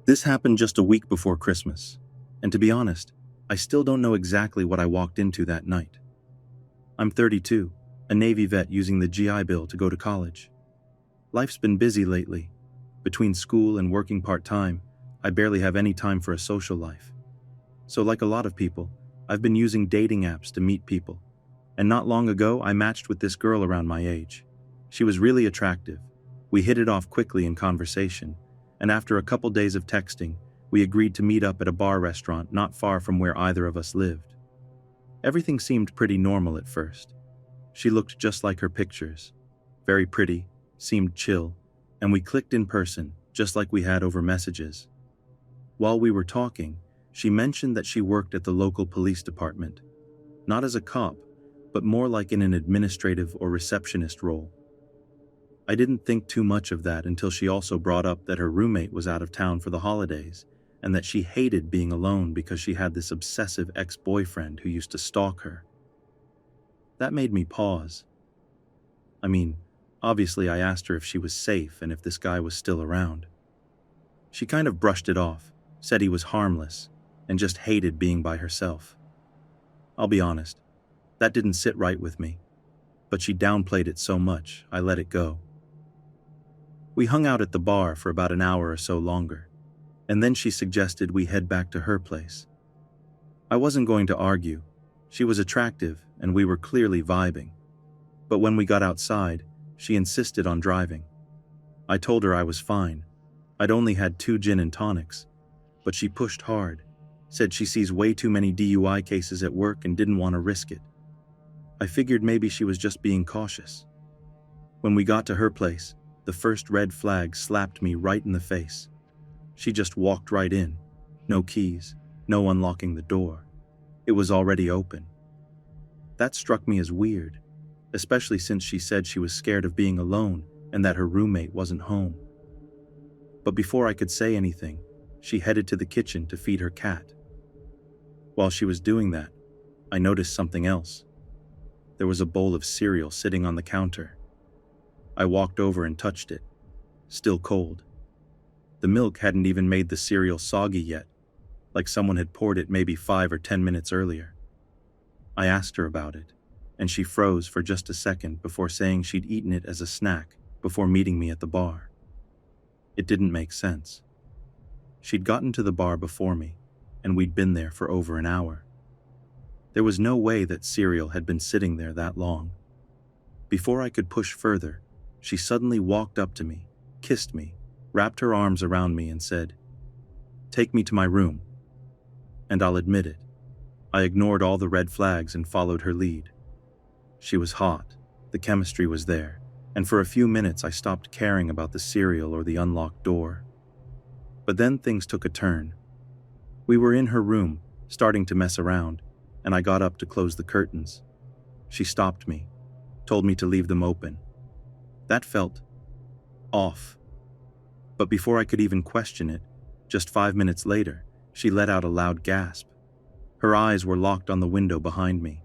This happened just a week before Christmas, and to be honest, I still don't know exactly what I walked into that night. I'm 32, a Navy vet using the GI Bill to go to college. Life's been busy lately. Between school and working part-time, I barely have any time for a social life. So like a lot of people, I've been using dating apps to meet people. And not long ago, I matched with this girl around my age. She was really attractive. We hit it off quickly in conversation, and after a couple days of texting, we agreed to meet up at a bar restaurant not far from where either of us lived. Everything seemed pretty normal at first. She looked just like her pictures. Very pretty, seemed chill, and we clicked in person, just like we had over messages. While we were talking, she mentioned that she worked at the local police department, not as a cop, but more like in an administrative or receptionist role. I didn't think too much of that until she also brought up that her roommate was out of town for the holidays and that she hated being alone because she had this obsessive ex-boyfriend who used to stalk her. That made me pause. Obviously I asked her if she was safe and if this guy was still around. She kind of brushed it off, said he was harmless, and just hated being by herself. I'll be honest, that didn't sit right with me, but she downplayed it so much, I let it go. We hung out at the bar for about an hour or so longer, and then she suggested we head back to her place. I wasn't going to argue. She was attractive, and we were clearly vibing. But when we got outside, she insisted on driving. I told her I was fine. I'd only had 2 gin and tonics, but she pushed hard, said she sees way too many DUI cases at work and didn't want to risk it. I figured maybe she was just being cautious. When we got to her place, the first red flag slapped me right in the face. She just walked right in. No keys, no unlocking the door. It was already open. That struck me as weird, especially since she said she was scared of being alone and that her roommate wasn't home. But before I could say anything, she headed to the kitchen to feed her cat. While she was doing that, I noticed something else. There was a bowl of cereal sitting on the counter. I walked over and touched it, still cold. The milk hadn't even made the cereal soggy yet, like someone had poured it maybe 5 or 10 minutes earlier. I asked her about it, and she froze for just a second before saying she'd eaten it as a snack before meeting me at the bar. It didn't make sense. She'd gotten to the bar before me, and we'd been there for over an hour. There was no way that cereal had been sitting there that long. Before I could push further, she suddenly walked up to me, kissed me, wrapped her arms around me and said, "Take me to my room." And I'll admit it, I ignored all the red flags and followed her lead. She was hot, the chemistry was there, and for a few minutes I stopped caring about the cereal or the unlocked door. But then things took a turn. We were in her room, starting to mess around, and I got up to close the curtains. She stopped me, told me to leave them open. That felt off. But before I could even question it, just 5 minutes later, she let out a loud gasp. Her eyes were locked on the window behind me.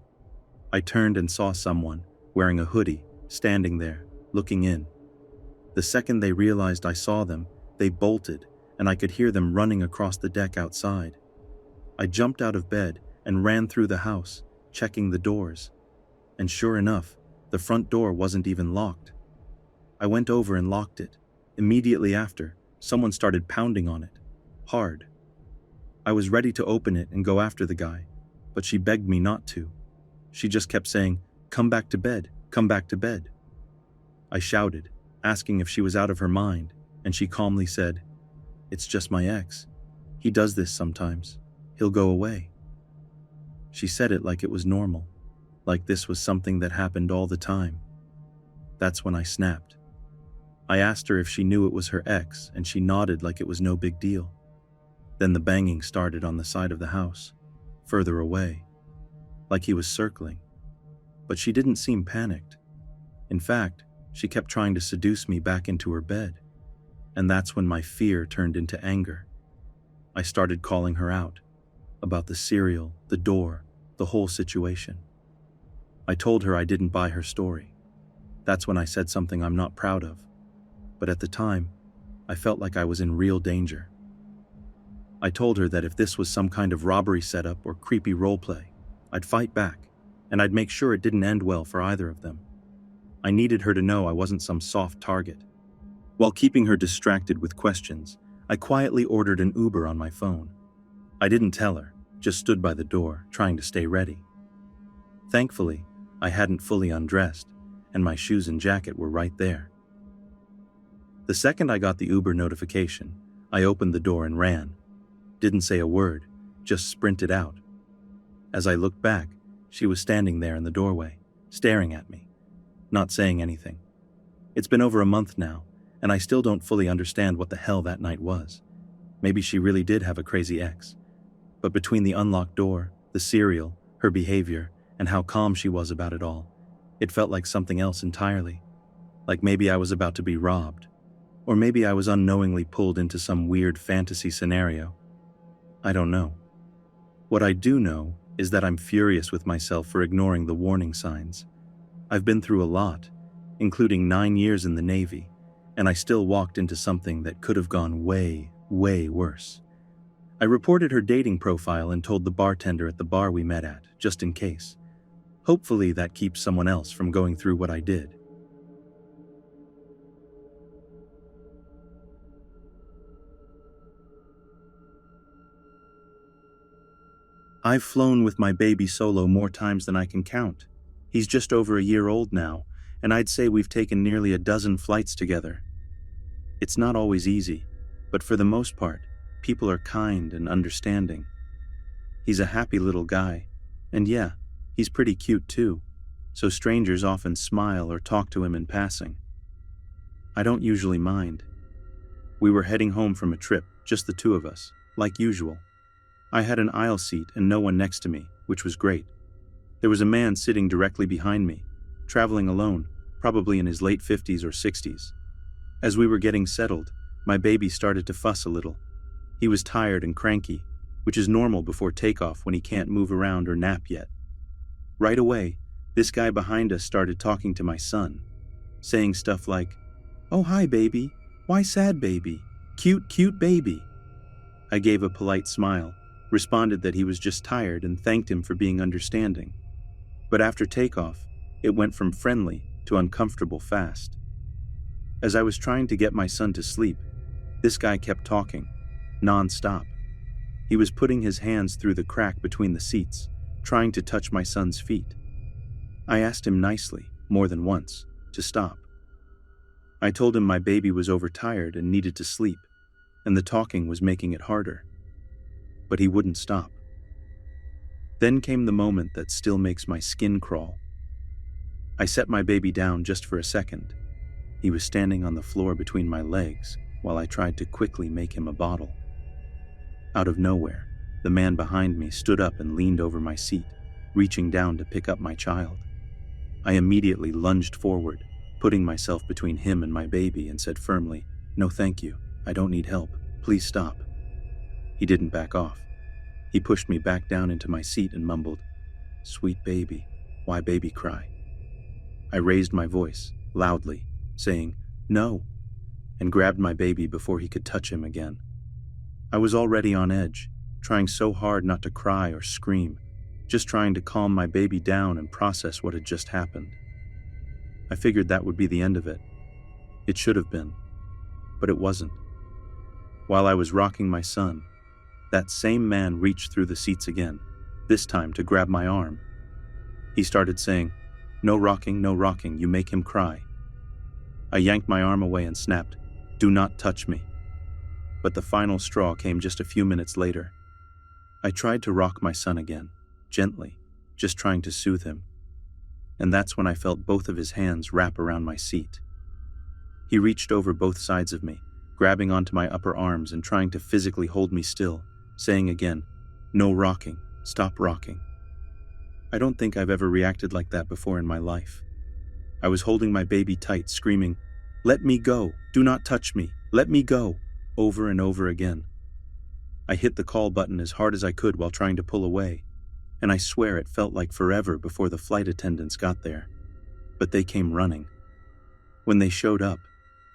I turned and saw someone, wearing a hoodie, standing there, looking in. The second they realized I saw them, they bolted, and I could hear them running across the deck outside. I jumped out of bed and ran through the house, checking the doors. And sure enough, the front door wasn't even locked. I went over and locked it. Immediately after, someone started pounding on it, hard. I was ready to open it and go after the guy, but she begged me not to. She just kept saying, "Come back to bed, come back to bed." I shouted, asking if she was out of her mind, and she calmly said, "It's just my ex. He does this sometimes. He'll go away." She said it like it was normal, like this was something that happened all the time. That's when I snapped. I asked her if she knew it was her ex, and she nodded like it was no big deal. Then the banging started on the side of the house, further away, like he was circling. But she didn't seem panicked. In fact, she kept trying to seduce me back into her bed, and that's when my fear turned into anger. I started calling her out, about the cereal, the door, the whole situation. I told her I didn't buy her story. That's when I said something I'm not proud of. But at the time, I felt like I was in real danger. I told her that if this was some kind of robbery setup or creepy roleplay, I'd fight back, and I'd make sure it didn't end well for either of them. I needed her to know I wasn't some soft target. While keeping her distracted with questions, I quietly ordered an Uber on my phone. I didn't tell her, just stood by the door, trying to stay ready. Thankfully, I hadn't fully undressed, and my shoes and jacket were right there. The second I got the Uber notification, I opened the door and ran. Didn't say a word, just sprinted out. As I looked back, she was standing there in the doorway, staring at me, not saying anything. It's been over a month now, and I still don't fully understand what the hell that night was. Maybe she really did have a crazy ex. But between the unlocked door, the cereal, her behavior, and how calm she was about it all, it felt like something else entirely. Like maybe I was about to be robbed. Or maybe I was unknowingly pulled into some weird fantasy scenario. I don't know. What I do know is that I'm furious with myself for ignoring the warning signs. I've been through a lot, including 9 years in the Navy, and I still walked into something that could have gone way, way worse. I reported her dating profile and told the bartender at the bar we met at, just in case. Hopefully that keeps someone else from going through what I did. I've flown with my baby solo more times than I can count. He's just over a year old now, and I'd say we've taken nearly a dozen flights together. It's not always easy, but for the most part, people are kind and understanding. He's a happy little guy, and yeah, he's pretty cute too, so strangers often smile or talk to him in passing. I don't usually mind. We were heading home from a trip, just the two of us, like usual. I had an aisle seat and no one next to me, which was great. There was a man sitting directly behind me, traveling alone, probably in his late 50s or 60s. As we were getting settled, my baby started to fuss a little. He was tired and cranky, which is normal before takeoff when he can't move around or nap yet. Right away, this guy behind us started talking to my son, saying stuff like, "Oh, hi, baby. Why sad, baby? Cute, cute baby." I gave a polite smile, responded that he was just tired and thanked him for being understanding. But after takeoff, it went from friendly to uncomfortable fast. As I was trying to get my son to sleep, this guy kept talking, non-stop. He was putting his hands through the crack between the seats, trying to touch my son's feet. I asked him nicely, more than once, to stop. I told him my baby was overtired and needed to sleep, and the talking was making it harder. But he wouldn't stop. Then came the moment that still makes my skin crawl. I set my baby down just for a second. He was standing on the floor between my legs while I tried to quickly make him a bottle. Out of nowhere, the man behind me stood up and leaned over my seat, reaching down to pick up my child. I immediately lunged forward, putting myself between him and my baby, and said firmly, "No thank you, I don't need help, please stop." He didn't back off. He pushed me back down into my seat and mumbled, "Sweet baby, why baby cry?" I raised my voice, loudly, saying, "No," and grabbed my baby before he could touch him again. I was already on edge, trying so hard not to cry or scream, just trying to calm my baby down and process what had just happened. I figured that would be the end of it. It should have been, but it wasn't. While I was rocking my son, that same man reached through the seats again, this time to grab my arm. He started saying, no rocking, you make him cry." I yanked my arm away and snapped, "Do not touch me." But the final straw came just a few minutes later. I tried to rock my son again, gently, just trying to soothe him. And that's when I felt both of his hands wrap around my seat. He reached over both sides of me, grabbing onto my upper arms and trying to physically hold me still, saying again, "No rocking, stop rocking." I don't think I've ever reacted like that before in my life. I was holding my baby tight, screaming, "Let me go, do not touch me, let me go," over and over again. I hit the call button as hard as I could while trying to pull away, and I swear it felt like forever before the flight attendants got there. But they came running. When they showed up,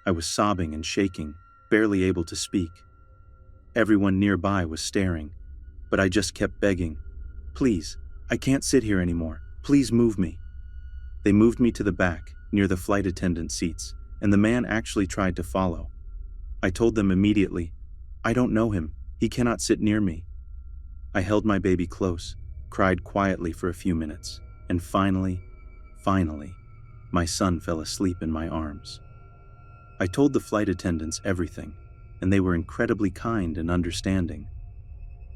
I was sobbing and shaking, barely able to speak. Everyone nearby was staring, but I just kept begging, "Please, I can't sit here anymore. Please move me." They moved me to the back, near the flight attendant seats, and the man actually tried to follow. I told them immediately, "I don't know him. He cannot sit near me." I held my baby close, cried quietly for a few minutes, and finally, my son fell asleep in my arms. I told the flight attendants everything, and they were incredibly kind and understanding.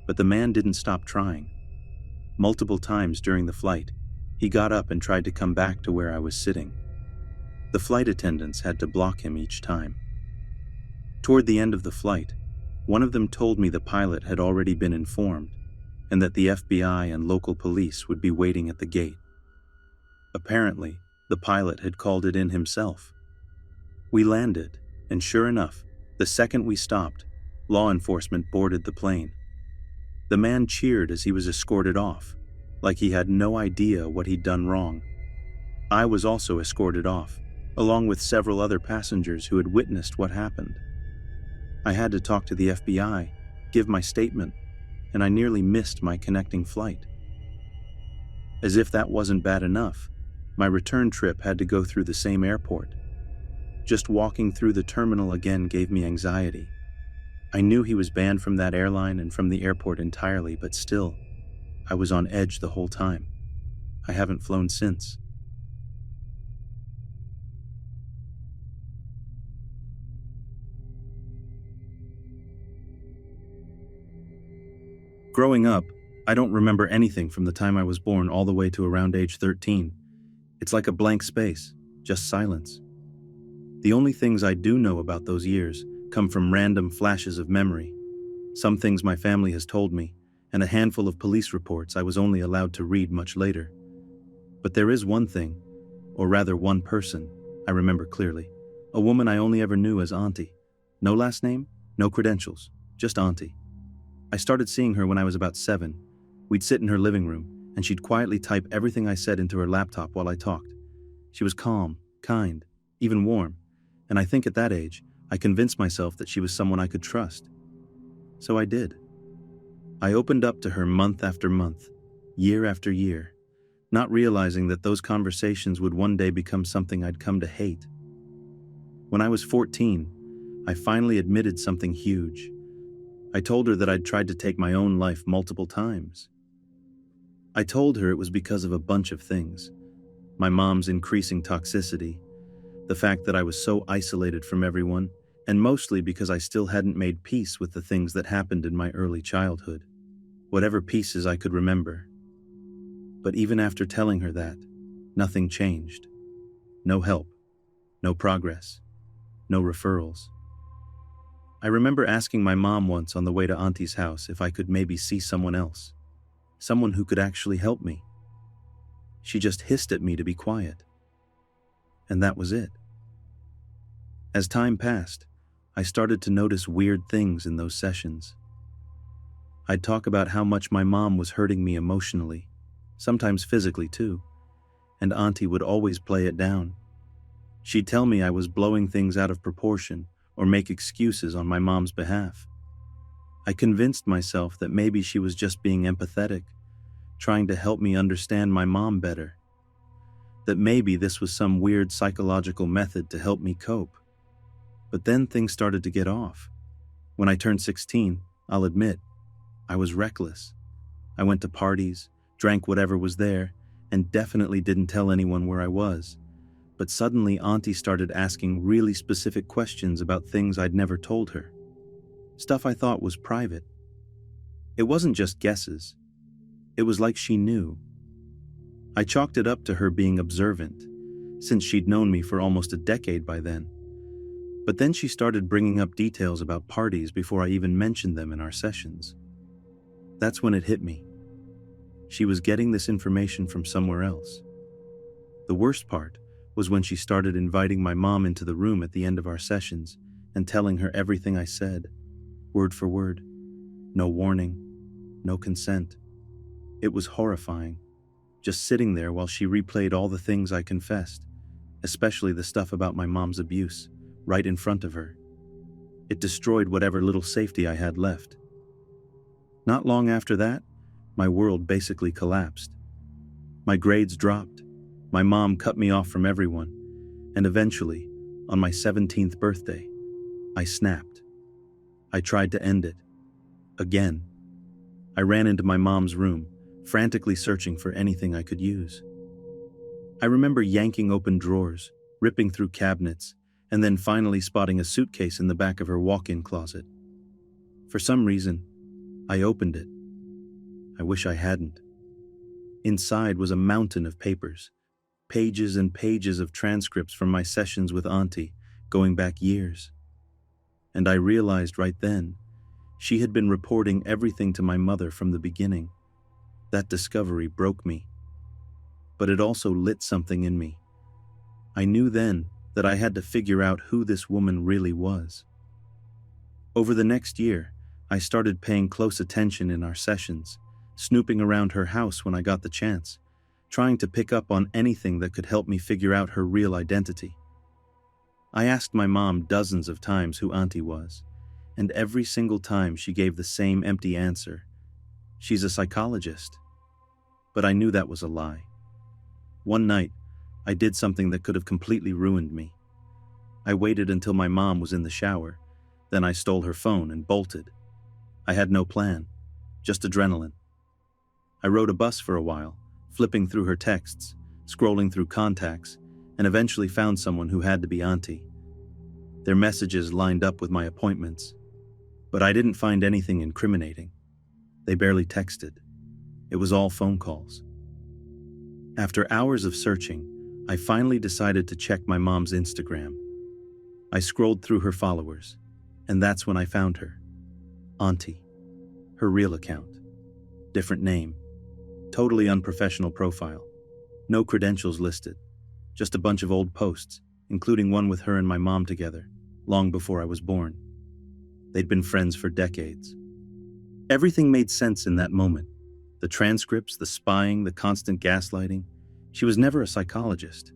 But the man didn't stop trying. Multiple times during the flight, he got up and tried to come back to where I was sitting. The flight attendants had to block him each time. Toward the end of the flight, one of them told me the pilot had already been informed and that the FBI and local police would be waiting at the gate. Apparently, the pilot had called it in himself. We landed, and sure enough, the second we stopped, law enforcement boarded the plane. The man cheered as he was escorted off, like he had no idea what he'd done wrong. I was also escorted off, along with several other passengers who had witnessed what happened. I had to talk to the FBI, give my statement, and I nearly missed my connecting flight. As if that wasn't bad enough, my return trip had to go through the same airport. Just walking through the terminal again gave me anxiety. I knew he was banned from that airline and from the airport entirely, but still, I was on edge the whole time. I haven't flown since. Growing up, I don't remember anything from the time I was born all the way to around age 13. It's like a blank space, just silence. The only things I do know about those years come from random flashes of memory. Some things my family has told me, and a handful of police reports I was only allowed to read much later. But there is one thing, or rather one person, I remember clearly. A woman I only ever knew as Auntie. No last name, no credentials, just Auntie. I started seeing her when I was about 7. We'd sit in her living room, and she'd quietly type everything I said into her laptop while I talked. She was calm, kind, even warm, and I think at that age, I convinced myself that she was someone I could trust. So I did. I opened up to her month after month, year after year, not realizing that those conversations would one day become something I'd come to hate. When I was 14, I finally admitted something huge. I told her that I'd tried to take my own life multiple times. I told her it was because of a bunch of things. My mom's increasing toxicity, the fact that I was so isolated from everyone, and mostly because I still hadn't made peace with the things that happened in my early childhood, whatever pieces I could remember. But even after telling her that, nothing changed. No help, no progress, no referrals. I remember asking my mom once on the way to Auntie's house if I could maybe see someone else, someone who could actually help me. She just hissed at me to be quiet. And that was it. As time passed, I started to notice weird things in those sessions. I'd talk about how much my mom was hurting me emotionally, sometimes physically too, and Auntie would always play it down. She'd tell me I was blowing things out of proportion or make excuses on my mom's behalf. I convinced myself that maybe she was just being empathetic, trying to help me understand my mom better. That maybe this was some weird psychological method to help me cope. But then things started to get off. When I turned 16, I'll admit, I was reckless. I went to parties, drank whatever was there, and definitely didn't tell anyone where I was. But suddenly Auntie started asking really specific questions about things I'd never told her. Stuff I thought was private. It wasn't just guesses. It was like she knew. I chalked it up to her being observant, since she'd known me for almost a decade by then. But then she started bringing up details about parties before I even mentioned them in our sessions. That's when it hit me. She was getting this information from somewhere else. The worst part was when she started inviting my mom into the room at the end of our sessions and telling her everything I said, word for word. No warning, no consent. It was horrifying, just sitting there while she replayed all the things I confessed, especially the stuff about my mom's abuse, right in front of her. It destroyed whatever little safety I had left. Not long after that, my world basically collapsed. My grades dropped, my mom cut me off from everyone, and eventually, on my 17th birthday, I snapped. I tried to end it. Again. I ran into my mom's room, frantically searching for anything I could use. I remember yanking open drawers, ripping through cabinets, and then finally spotting a suitcase in the back of her walk-in closet. For some reason, I opened it. I wish I hadn't. Inside was a mountain of papers, pages and pages of transcripts from my sessions with Auntie, going back years. And I realized right then, she had been reporting everything to my mother from the beginning. That discovery broke me. But it also lit something in me. I knew then that I had to figure out who this woman really was. Over the next year, I started paying close attention in our sessions, snooping around her house when I got the chance, trying to pick up on anything that could help me figure out her real identity. I asked my mom dozens of times who Auntie was, and every single time she gave the same empty answer. She's a psychologist. But I knew that was a lie. One night, I did something that could have completely ruined me. I waited until my mom was in the shower, then I stole her phone and bolted. I had no plan, just adrenaline. I rode a bus for a while, flipping through her texts, scrolling through contacts, and eventually found someone who had to be Auntie. Their messages lined up with my appointments, but I didn't find anything incriminating. They barely texted. It was all phone calls. After hours of searching, I finally decided to check my mom's Instagram. I scrolled through her followers, and that's when I found her. Auntie. Her real account. Different name. Totally unprofessional profile. No credentials listed. Just a bunch of old posts, including one with her and my mom together, long before I was born. They'd been friends for decades. Everything made sense in that moment. The transcripts, the spying, the constant gaslighting. She was never a psychologist.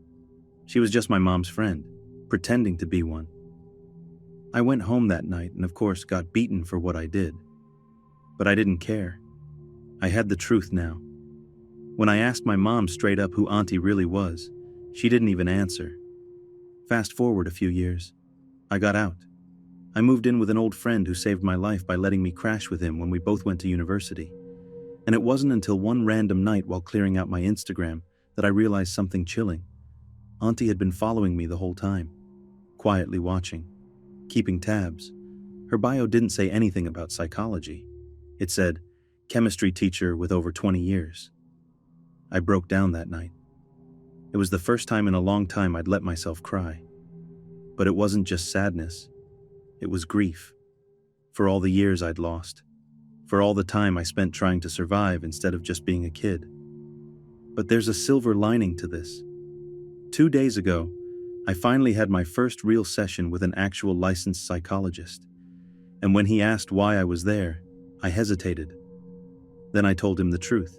She was just my mom's friend, pretending to be one. I went home that night and of course got beaten for what I did. But I didn't care. I had the truth now. When I asked my mom straight up who Auntie really was, she didn't even answer. Fast forward a few years. I got out. I moved in with an old friend who saved my life by letting me crash with him when we both went to university. And it wasn't until one random night while clearing out my Instagram that I realized something chilling. Auntie had been following me the whole time, quietly watching, keeping tabs. Her bio didn't say anything about psychology. It said, chemistry teacher with over 20 years. I broke down that night. It was the first time in a long time I'd let myself cry. But it wasn't just sadness. It was grief. For all the years I'd lost. For all the time I spent trying to survive instead of just being a kid. But there's a silver lining to this. 2 days ago, I finally had my first real session with an actual licensed psychologist. And when he asked why I was there, I hesitated. Then I told him the truth.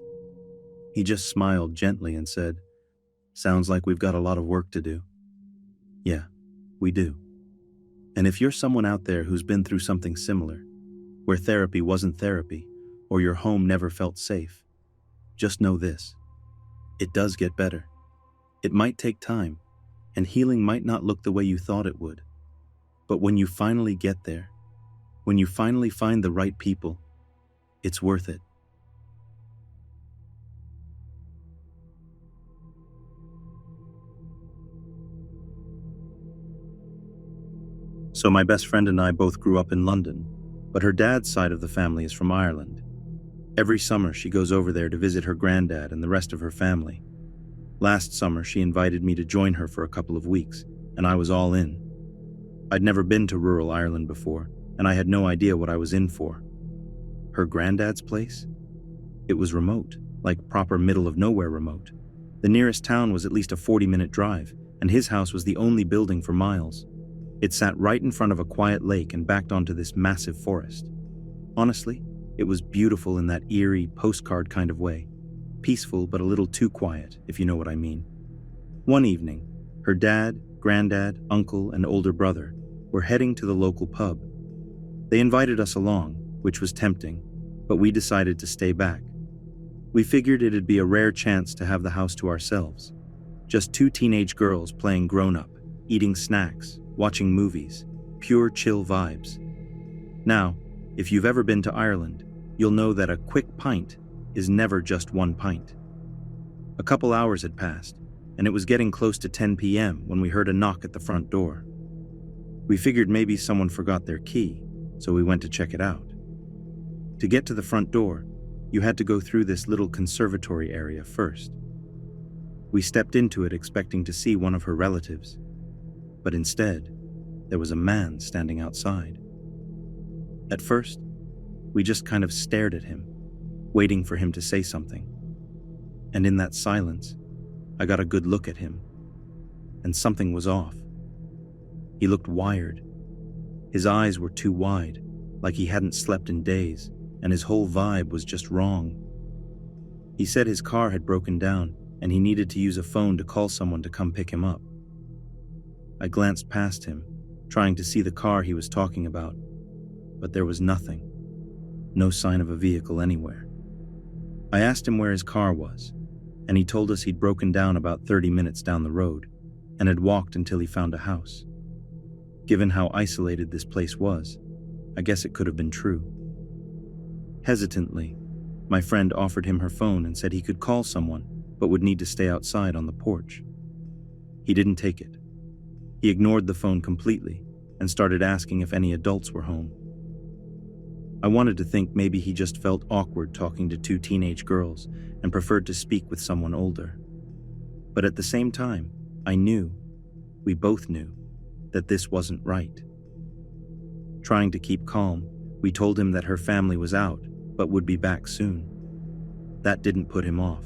He just smiled gently and said, "Sounds like we've got a lot of work to do." Yeah, we do. And if you're someone out there who's been through something similar, where therapy wasn't therapy, or your home never felt safe, just know this. It does get better. It might take time, and healing might not look the way you thought it would. But when you finally get there, when you finally find the right people, it's worth it. So my best friend and I both grew up in London, but her dad's side of the family is from Ireland. Every summer she goes over there to visit her granddad and the rest of her family. Last summer she invited me to join her for a couple of weeks, and I was all in. I'd never been to rural Ireland before, and I had no idea what I was in for. Her granddad's place? It was remote, like proper middle of nowhere remote. The nearest town was at least a 40-minute drive, and his house was the only building for miles. It sat right in front of a quiet lake and backed onto this massive forest. Honestly, it was beautiful in that eerie, postcard kind of way. Peaceful, but a little too quiet, if you know what I mean. One evening, her dad, granddad, uncle, and older brother were heading to the local pub, They invited us along, which was tempting, but we decided to stay back. We figured it'd be a rare chance to have the house to ourselves. Just two teenage girls playing grown-up, eating snacks, watching movies, pure chill vibes. Now, if you've ever been to Ireland, you'll know that a quick pint is never just one pint. A couple hours had passed, and it was getting close to 10 p.m. when we heard a knock at the front door. We figured maybe someone forgot their key, so we went to check it out. To get to the front door, you had to go through this little conservatory area first. We stepped into it expecting to see one of her relatives, but instead, there was a man standing outside. At first, we just kind of stared at him, waiting for him to say something. And in that silence, I got a good look at him, and something was off. He looked wired. His eyes were too wide, like he hadn't slept in days, and his whole vibe was just wrong. He said his car had broken down, and he needed to use a phone to call someone to come pick him up. I glanced past him, trying to see the car he was talking about, but there was nothing. No sign of a vehicle anywhere. I asked him where his car was, and he told us he'd broken down about 30 minutes down the road and had walked until he found a house. Given how isolated this place was, I guess it could have been true. Hesitantly, my friend offered him her phone and said he could call someone but would need to stay outside on the porch. He didn't take it. He ignored the phone completely and started asking if any adults were home. I wanted to think maybe he just felt awkward talking to two teenage girls and preferred to speak with someone older. But at the same time, we both knew, that this wasn't right. Trying to keep calm, we told him that her family was out, but would be back soon. That didn't put him off.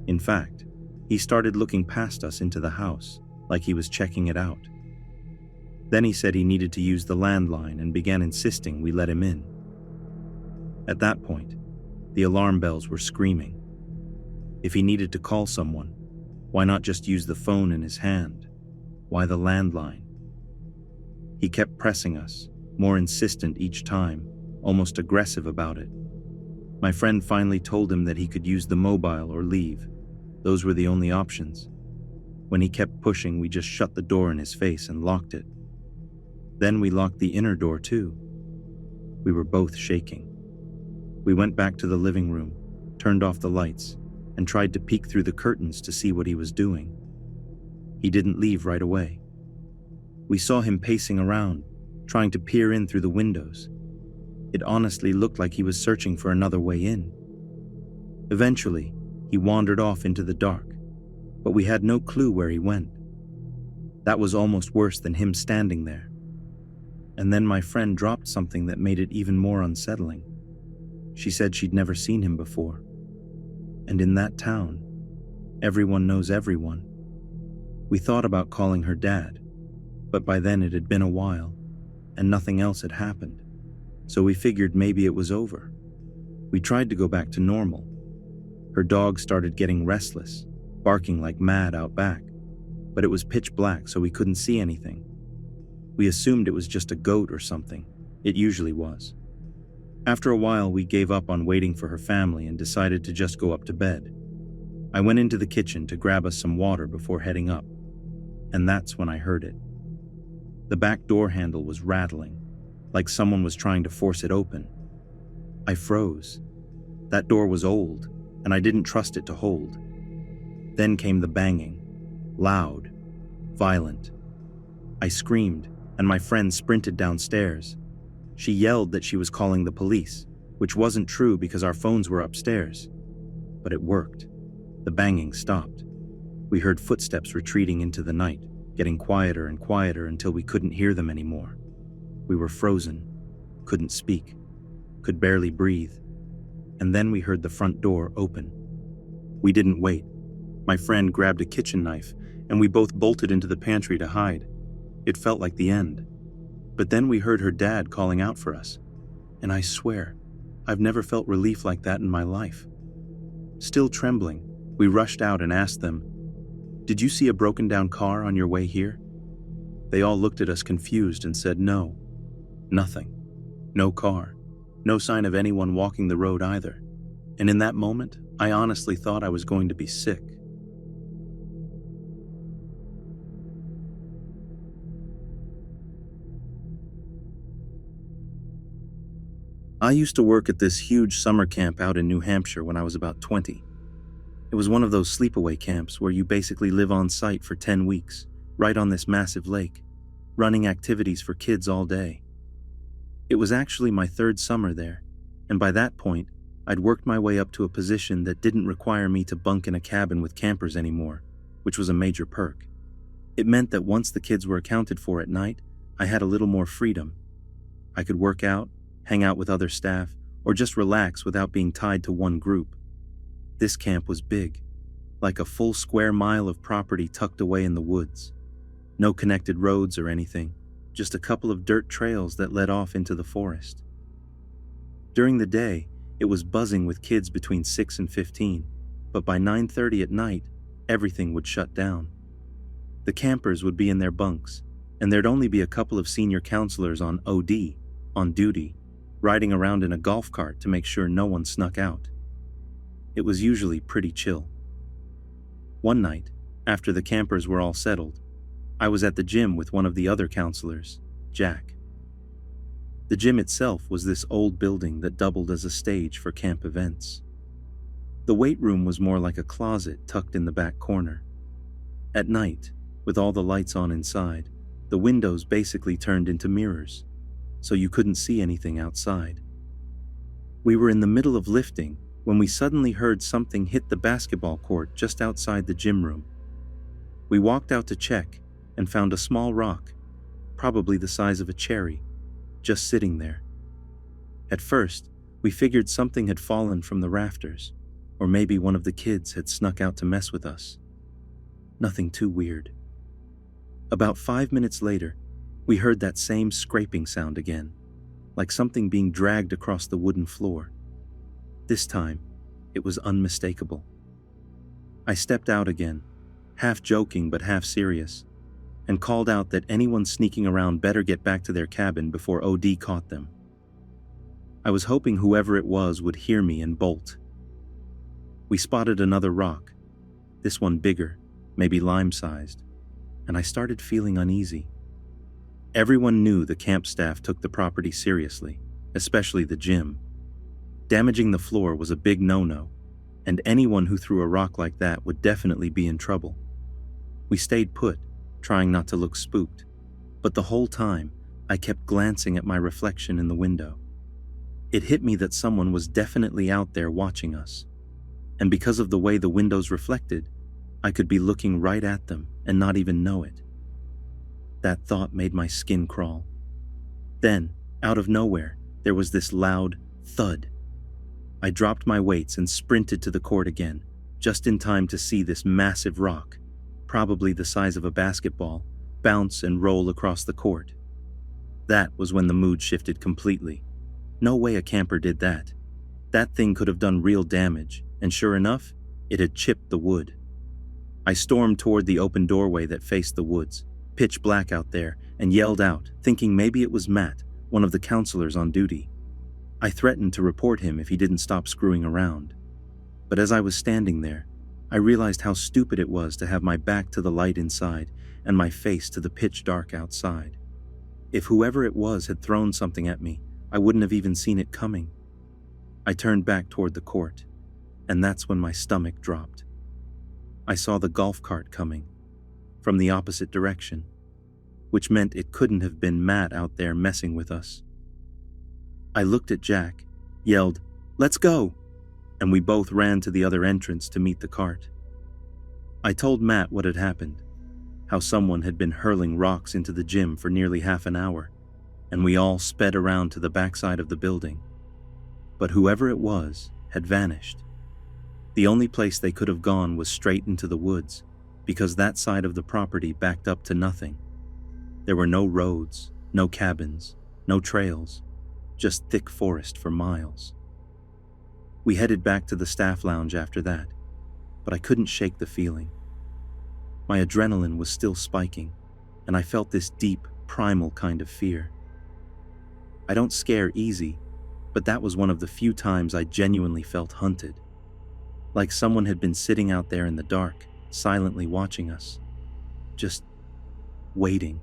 In fact, he started looking past us into the house, like he was checking it out. Then he said he needed to use the landline and began insisting we let him in. At that point, the alarm bells were screaming. If he needed to call someone, why not just use the phone in his hand? Why the landline? He kept pressing us, more insistent each time, almost aggressive about it. My friend finally told him that he could use the mobile or leave. Those were the only options. When he kept pushing, we just shut the door in his face and locked it. Then we locked the inner door too. We were both shaking. We went back to the living room, turned off the lights, and tried to peek through the curtains to see what he was doing. He didn't leave right away. We saw him pacing around, trying to peer in through the windows. It honestly looked like he was searching for another way in. Eventually, he wandered off into the dark, but we had no clue where he went. That was almost worse than him standing there. And then my friend dropped something that made it even more unsettling. She said she'd never seen him before. And in that town, everyone knows everyone. We thought about calling her dad, but by then it had been a while, and nothing else had happened. So we figured maybe it was over. We tried to go back to normal. Her dog started getting restless, barking like mad out back, but it was pitch black so we couldn't see anything. We assumed it was just a goat or something. It usually was. After a while, we gave up on waiting for her family and decided to just go up to bed. I went into the kitchen to grab us some water before heading up, and that's when I heard it. The back door handle was rattling, like someone was trying to force it open. I froze. That door was old, and I didn't trust it to hold. Then came the banging, loud, violent. I screamed, and my friend sprinted downstairs. She yelled that she was calling the police, which wasn't true because our phones were upstairs. But it worked. The banging stopped. We heard footsteps retreating into the night, getting quieter and quieter until we couldn't hear them anymore. We were frozen, couldn't speak, could barely breathe. And then we heard the front door open. We didn't wait. My friend grabbed a kitchen knife, and we both bolted into the pantry to hide. It felt like the end. But then we heard her dad calling out for us. And I swear, I've never felt relief like that in my life. Still trembling, we rushed out and asked them, "Did you see a broken down car on your way here?" They all looked at us confused and said no, nothing. No car. No sign of anyone walking the road either. And in that moment, I honestly thought I was going to be sick. I used to work at this huge summer camp out in New Hampshire when I was about 20. It was one of those sleepaway camps where you basically live on site for 10 weeks, right on this massive lake, running activities for kids all day. It was actually my third summer there, and by that point, I'd worked my way up to a position that didn't require me to bunk in a cabin with campers anymore, which was a major perk. It meant that once the kids were accounted for at night, I had a little more freedom. I could work out, hang out with other staff, or just relax without being tied to one group. This camp was big, like a full square mile of property tucked away in the woods. No connected roads or anything, just a couple of dirt trails that led off into the forest. During the day, it was buzzing with kids between 6 and 15, but by 9:30 at night, everything would shut down. The campers would be in their bunks, and there'd only be a couple of senior counselors on OD, on duty, riding around in a golf cart to make sure no one snuck out. It was usually pretty chill. One night, after the campers were all settled, I was at the gym with one of the other counselors, Jack. The gym itself was this old building that doubled as a stage for camp events. The weight room was more like a closet tucked in the back corner. At night, with all the lights on inside, the windows basically turned into mirrors, so you couldn't see anything outside. We were in the middle of lifting when we suddenly heard something hit the basketball court just outside the gym room. We walked out to check and found a small rock, probably the size of a cherry, just sitting there. At first, we figured something had fallen from the rafters, or maybe one of the kids had snuck out to mess with us. Nothing too weird. About 5 minutes later, we heard that same scraping sound again, like something being dragged across the wooden floor. This time, it was unmistakable. I stepped out again, half joking but half serious, and called out that anyone sneaking around better get back to their cabin before OD caught them. I was hoping whoever it was would hear me and bolt. We spotted another rock, this one bigger, maybe lime-sized, and I started feeling uneasy. Everyone knew the camp staff took the property seriously, especially the gym. Damaging the floor was a big no-no, and anyone who threw a rock like that would definitely be in trouble. We stayed put, trying not to look spooked, but the whole time, I kept glancing at my reflection in the window. It hit me that someone was definitely out there watching us, and because of the way the windows reflected, I could be looking right at them and not even know it. That thought made my skin crawl. Then, out of nowhere, there was this loud thud. I dropped my weights and sprinted to the court again, just in time to see this massive rock, probably the size of a basketball, bounce and roll across the court. That was when the mood shifted completely. No way a camper did that. That thing could have done real damage, and sure enough, it had chipped the wood. I stormed toward the open doorway that faced the woods, pitch black out there, and yelled out, thinking maybe it was Matt, one of the counselors on duty. I threatened to report him if he didn't stop screwing around. But as I was standing there, I realized how stupid it was to have my back to the light inside and my face to the pitch dark outside. If whoever it was had thrown something at me, I wouldn't have even seen it coming. I turned back toward the court, and that's when my stomach dropped. I saw the golf cart coming, from the opposite direction, which meant it couldn't have been Matt out there messing with us. I looked at Jack, yelled, "Let's go!" and we both ran to the other entrance to meet the cart. I told Matt what had happened, how someone had been hurling rocks into the gym for nearly half an hour, and we all sped around to the backside of the building. But whoever it was had vanished. The only place they could have gone was straight into the woods, because that side of the property backed up to nothing. There were no roads, no cabins, no trails, just thick forest for miles. We headed back to the staff lounge after that, but I couldn't shake the feeling. My adrenaline was still spiking, and I felt this deep, primal kind of fear. I don't scare easy, but that was one of the few times I genuinely felt hunted. Like someone had been sitting out there in the dark, silently watching us. Just waiting.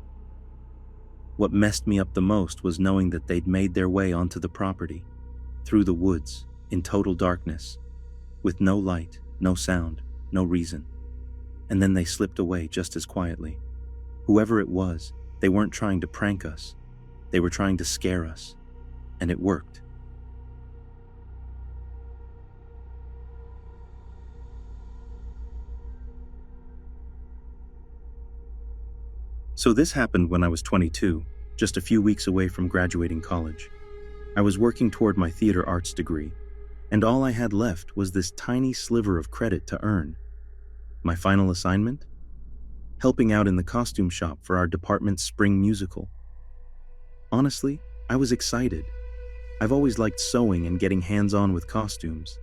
What messed me up the most was knowing that they'd made their way onto the property, through the woods, in total darkness, with no light, no sound, no reason. And then they slipped away just as quietly. Whoever it was, they weren't trying to prank us. They were trying to scare us. And it worked. So this happened when I was 22, just a few weeks away from graduating college. I was working toward my theater arts degree, and all I had left was this tiny sliver of credit to earn. My final assignment? Helping out in the costume shop for our department's spring musical. Honestly, I was excited. I've always liked sewing and getting hands-on with costumes.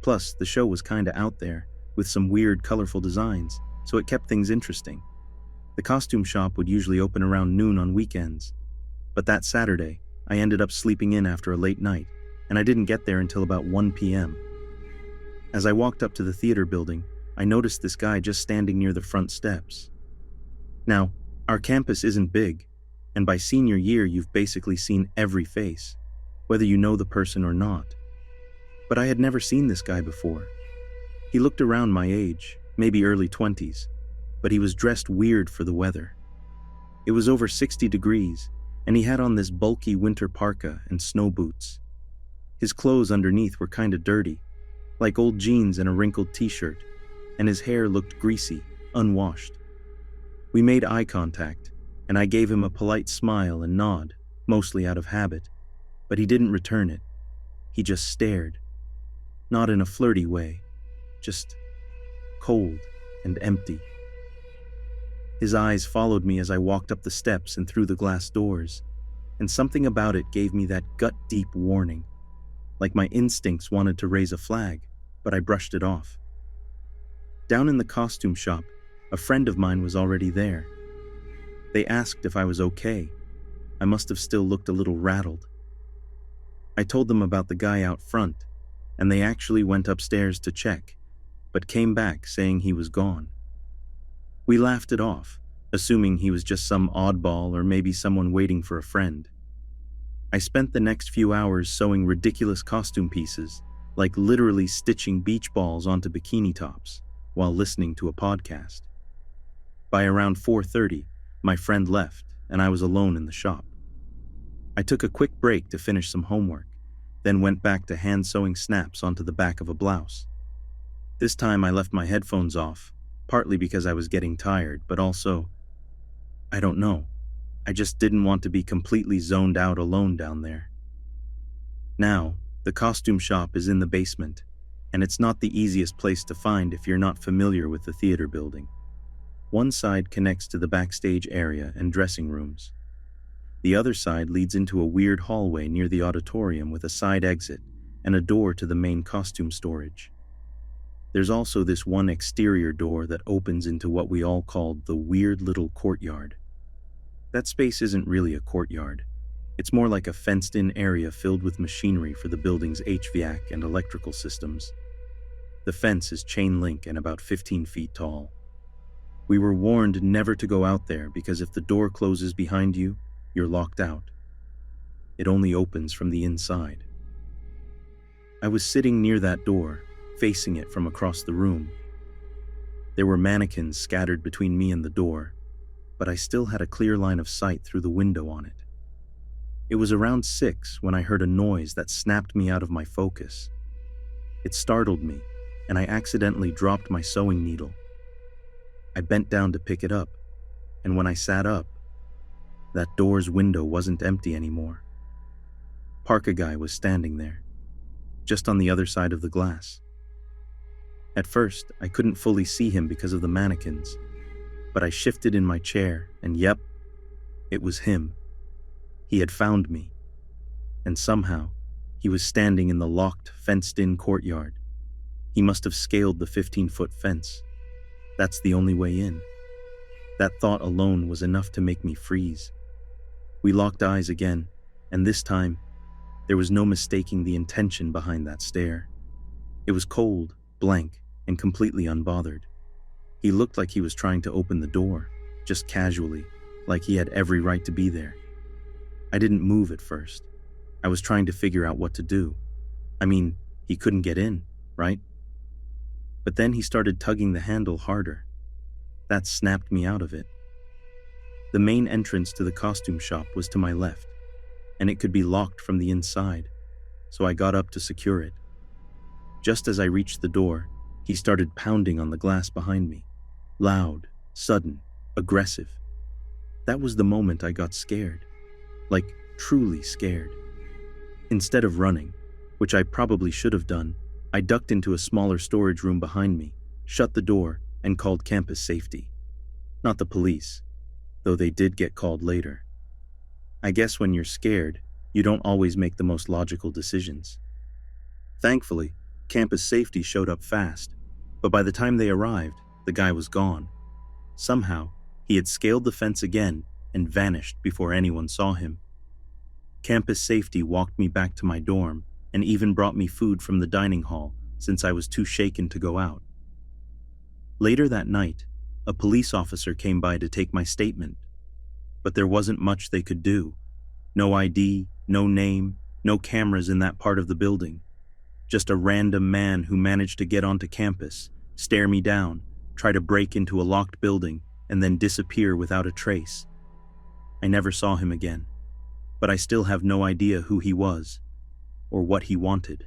Plus, the show was kinda out there, with some weird, colorful designs, so it kept things interesting. The costume shop would usually open around noon on weekends, but that Saturday, I ended up sleeping in after a late night, and I didn't get there until about 1 p.m. As I walked up to the theater building, I noticed this guy just standing near the front steps. Now, our campus isn't big, and by senior year you've basically seen every face, whether you know the person or not. But I had never seen this guy before. He looked around my age, maybe early 20s, but he was dressed weird for the weather. It was over 60 degrees, and he had on this bulky winter parka and snow boots. His clothes underneath were kinda dirty, like old jeans and a wrinkled t-shirt, and his hair looked greasy, unwashed. We made eye contact, and I gave him a polite smile and nod, mostly out of habit, but he didn't return it. He just stared. Not in a flirty way, just cold and empty. His eyes followed me as I walked up the steps and through the glass doors, and something about it gave me that gut-deep warning, like my instincts wanted to raise a flag, but I brushed it off. Down in the costume shop, a friend of mine was already there. They asked if I was okay. I must have still looked a little rattled. I told them about the guy out front, and they actually went upstairs to check, but came back saying he was gone. We laughed it off, assuming he was just some oddball or maybe someone waiting for a friend. I spent the next few hours sewing ridiculous costume pieces, like literally stitching beach balls onto bikini tops, while listening to a podcast. By around 4:30, my friend left, and I was alone in the shop. I took a quick break to finish some homework, then went back to hand sewing snaps onto the back of a blouse. This time I left my headphones off, partly because I was getting tired, but also, I don't know, I just didn't want to be completely zoned out alone down there. Now, the costume shop is in the basement, and it's not the easiest place to find if you're not familiar with the theater building. One side connects to the backstage area and dressing rooms. The other side leads into a weird hallway near the auditorium with a side exit and a door to the main costume storage. There's also this one exterior door that opens into what we all called the weird little courtyard. That space isn't really a courtyard. It's more like a fenced-in area filled with machinery for the building's HVAC and electrical systems. The fence is chain link and about 15 feet tall. We were warned never to go out there because if the door closes behind you, you're locked out. It only opens from the inside. I was sitting near that door, facing it from across the room. There were mannequins scattered between me and the door, but I still had a clear line of sight through the window on it. It was around 6 when I heard a noise that snapped me out of my focus. It startled me, and I accidentally dropped my sewing needle. I bent down to pick it up, and when I sat up, that door's window wasn't empty anymore. Parka guy was standing there, just on the other side of the glass. At first, I couldn't fully see him because of the mannequins, but I shifted in my chair, and yep, it was him. He had found me, and somehow, he was standing in the locked, fenced-in courtyard. He must have scaled the 15-foot fence. That's the only way in. That thought alone was enough to make me freeze. We locked eyes again, And this time, there was no mistaking the intention behind that stare. It was cold, blank, and completely unbothered. He looked like he was trying to open the door, just casually, like he had every right to be there. I didn't move at first. I was trying to figure out what to do. I mean, he couldn't get in, right? But then he started tugging the handle harder. That snapped me out of it. The main entrance to the costume shop was to my left, and it could be locked from the inside, so I got up to secure it. Just as I reached the door, he started pounding on the glass behind me. Loud, sudden, aggressive. That was the moment I got scared. Like, truly scared. Instead of running, which I probably should have done, I ducked into a smaller storage room behind me, shut the door, and called campus safety. Not the police, though they did get called later. I guess when you're scared, you don't always make the most logical decisions. Thankfully, campus safety showed up fast, but by the time they arrived, the guy was gone. Somehow, he had scaled the fence again and vanished before anyone saw him. Campus safety walked me back to my dorm and even brought me food from the dining hall since I was too shaken to go out. Later that night, a police officer came by to take my statement, but there wasn't much they could do. No ID, no name, no cameras in that part of the building. Just a random man who managed to get onto campus, stare me down, try to break into a locked building, and then disappear without a trace. I never saw him again, but I still have no idea who he was or what he wanted.